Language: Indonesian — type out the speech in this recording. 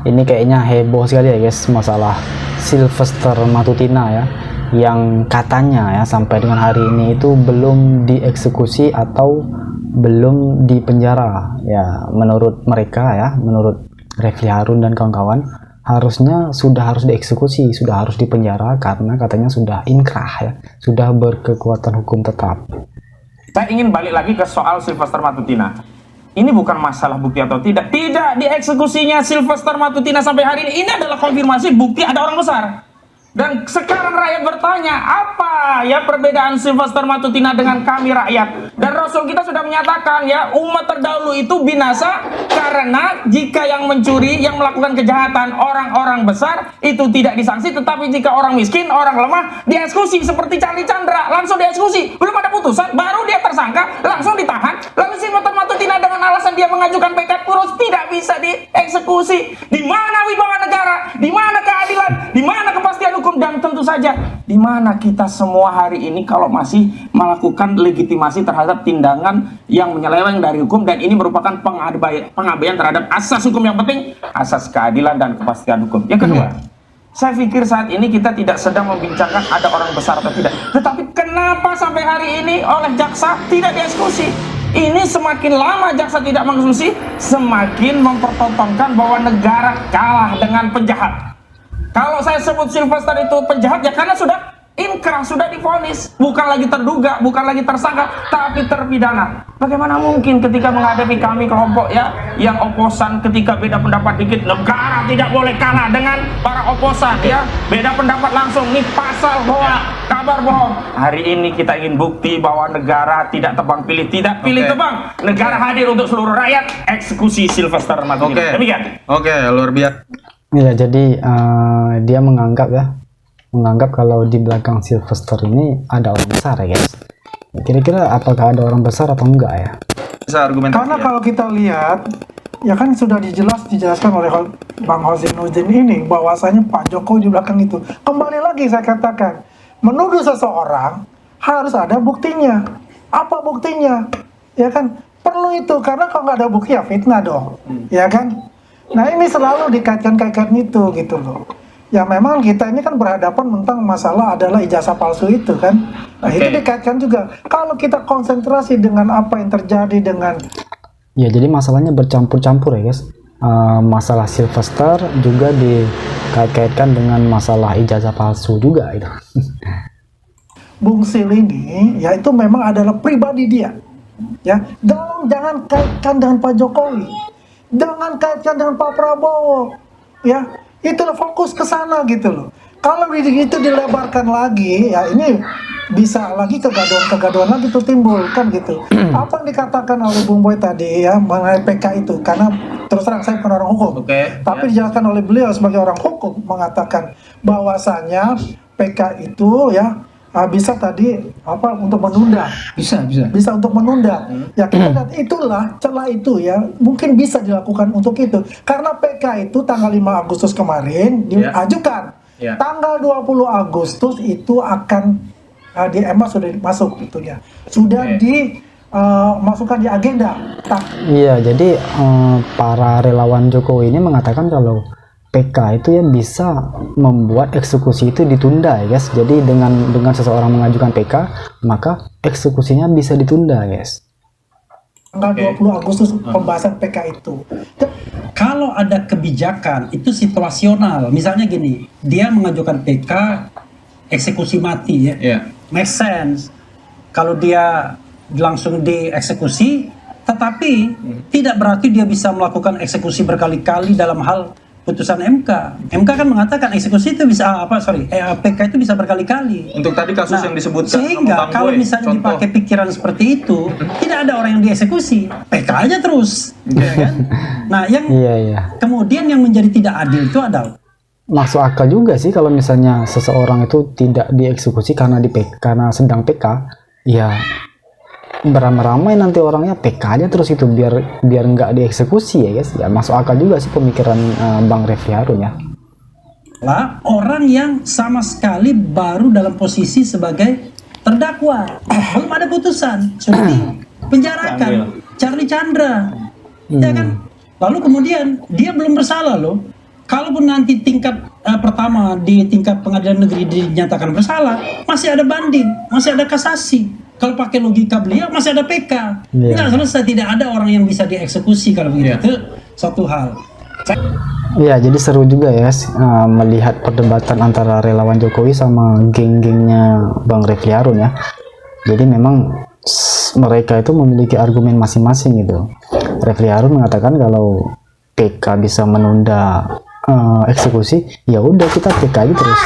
Ini kayaknya heboh sekali ya guys, masalah Sylvester Matutina ya, yang katanya ya sampai dengan hari ini itu belum dieksekusi atau belum dipenjara ya. Menurut mereka ya, menurut Refli Harun dan kawan-kawan, harusnya harus dieksekusi, sudah harus dipenjara karena katanya sudah inkrah ya, sudah berkekuatan hukum tetap. Saya ingin balik lagi ke soal Sylvester Matutina. Ini bukan masalah bukti atau tidak. Tidak dieksekusinya Sylvester Matutina sampai hari ini. Ini adalah konfirmasi bukti ada orang besar. Dan sekarang rakyat bertanya, apa ya perbedaan Sylvester Matutina dengan kami rakyat? Dan Rasul kita sudah menyatakan ya, umat terdahulu itu binasa karena jika yang mencuri, yang melakukan kejahatan orang-orang besar itu tidak disanksi, tetapi jika orang miskin, orang lemah dieksekusi. Seperti Charlie Chandra langsung dieksekusi, belum ada putusan, baru dia tersangka, langsung ditahan. Lalu Sylvester Matutina dengan alasan dia mengajukan PK terus tidak bisa dieksekusi. Di mana wibawa negara? Di mana keadilan? Di mana kepastian hukum? Dan tentu saja di mana kita semua hari ini kalau masih melakukan legitimasi terhadap tindakan yang menyeleweng dari hukum, dan ini merupakan pengabaian terhadap asas hukum yang penting, asas keadilan dan kepastian hukum. Yang kedua, saya pikir saat ini kita tidak sedang membincangkan ada orang besar atau tidak, tetapi kenapa sampai hari ini oleh jaksa tidak dieksekusi? Ini semakin lama jaksa tidak mengeksekusi, semakin mempertontonkan bahwa negara kalah dengan penjahat. Kalau saya sebut Sylvester itu penjahat ya karena sudah inkrah, sudah divonis, bukan lagi terduga, bukan lagi tersangka, tapi terpidana. Bagaimana mungkin ketika menghadapi kami kelompok ya yang oposan, ketika beda pendapat dikit, negara tidak boleh kalah dengan para oposan ya, beda pendapat langsung nih pasal bahwa kabar bohong. Hari ini kita ingin bukti bahwa negara tidak tebang pilih, tidak pilih tebang, negara hadir untuk seluruh rakyat. Eksekusi Sylvester Matutina. Demikian. Oke, luar biasa. Ya, jadi dia menganggap kalau di belakang Sylvester ini ada orang besar ya guys. Kira-kira apakah ada orang besar atau enggak ya? Bisa argumentasi. Karena kalau kita lihat, ya kan sudah dijelaskan oleh Bang Hozin Nuzin ini bahwasanya Pak Jokowi di belakang itu. Kembali lagi saya katakan, menuduh seseorang harus ada buktinya. Apa buktinya? Ya kan perlu itu, karena kalau nggak ada bukti ya fitnah dong, ya kan? Nah ini selalu dikaitkan-kaitkan itu gitu loh. Ya memang kita ini kan berhadapan tentang masalah adalah ijazah palsu itu kan. Nah itu dikaitkan juga. Kalau kita konsentrasi dengan apa yang terjadi dengan... Ya jadi masalahnya bercampur-campur ya guys. Masalah Sylvester juga dikait-kaitkan dengan masalah ijazah palsu juga itu. Bung Sil ini ya itu memang adalah pribadi dia. Ya, jangan kaitkan dengan Pak Jokowi. Jangan kaitkan dengan Pak Prabowo, ya itulah fokus ke sana gitu loh. Kalau itu dilebarkan lagi, ya ini bisa lagi kegaduhan lagi tuh timbul kan gitu. Apa yang dikatakan oleh Bung Boy tadi ya mengenai PK itu, karena terus terang saya bukan orang hukum, tapi dijelaskan oleh beliau sebagai orang hukum mengatakan bahwasanya PK itu ya bisa tadi apa untuk menunda, bisa untuk menunda. Ya kita lihat itulah celah itu ya mungkin bisa dilakukan untuk itu, karena PK itu tanggal 5 Agustus kemarin diajukan, tanggal 20 Agustus itu akan di MA sudah masuk itunya, sudah dimasukkan di agenda. Iya, jadi para relawan Jokowi ini mengatakan kalau PK itu yang bisa membuat eksekusi itu ditunda ya guys. Jadi dengan seseorang mengajukan PK, maka eksekusinya bisa ditunda guys. Tanggal 20 Agustus pembahasan PK itu. Kalau ada kebijakan itu situasional, misalnya gini, dia mengajukan PK eksekusi mati ya, make sense. Kalau dia langsung dieksekusi, tetapi tidak berarti dia bisa melakukan eksekusi berkali-kali dalam hal putusan MK. MK kan mengatakan eksekusi itu bisa PK itu bisa berkali-kali. Untuk tadi kasus yang disebutkan sehingga kalau misalnya dipakai pikiran seperti itu, tidak ada orang yang dieksekusi, PK aja terus, ya kan? Nah, yang kemudian yang menjadi tidak adil itu adalah masuk akal juga sih kalau misalnya seseorang itu tidak dieksekusi karena karena sedang PK, ya beramai-ramai nanti orangnya PK aja terus itu biar nggak dieksekusi ya guys. Ya masuk akal juga sih pemikiran Bang Refli Harun ya. Lah, orang yang sama sekali baru dalam posisi sebagai terdakwa, belum ada putusan, sudah dipenjarakan, Charlie Chandra, ya kan? Lalu kemudian dia belum bersalah loh. Kalaupun nanti tingkat pertama di tingkat pengadilan negeri dinyatakan bersalah, masih ada banding, masih ada kasasi. Kalau pakai logika beliau masih ada PK. Iya. Nggak selesai, tidak ada orang yang bisa dieksekusi kalau begitu. Itu satu hal. Iya, jadi seru juga ya melihat perdebatan antara relawan Jokowi sama geng-gengnya Bang Refli Harun ya. Jadi memang mereka itu memiliki argumen masing-masing gitu. Refli Harun mengatakan kalau PK bisa menunda eksekusi, ya udah kita PK aja terus.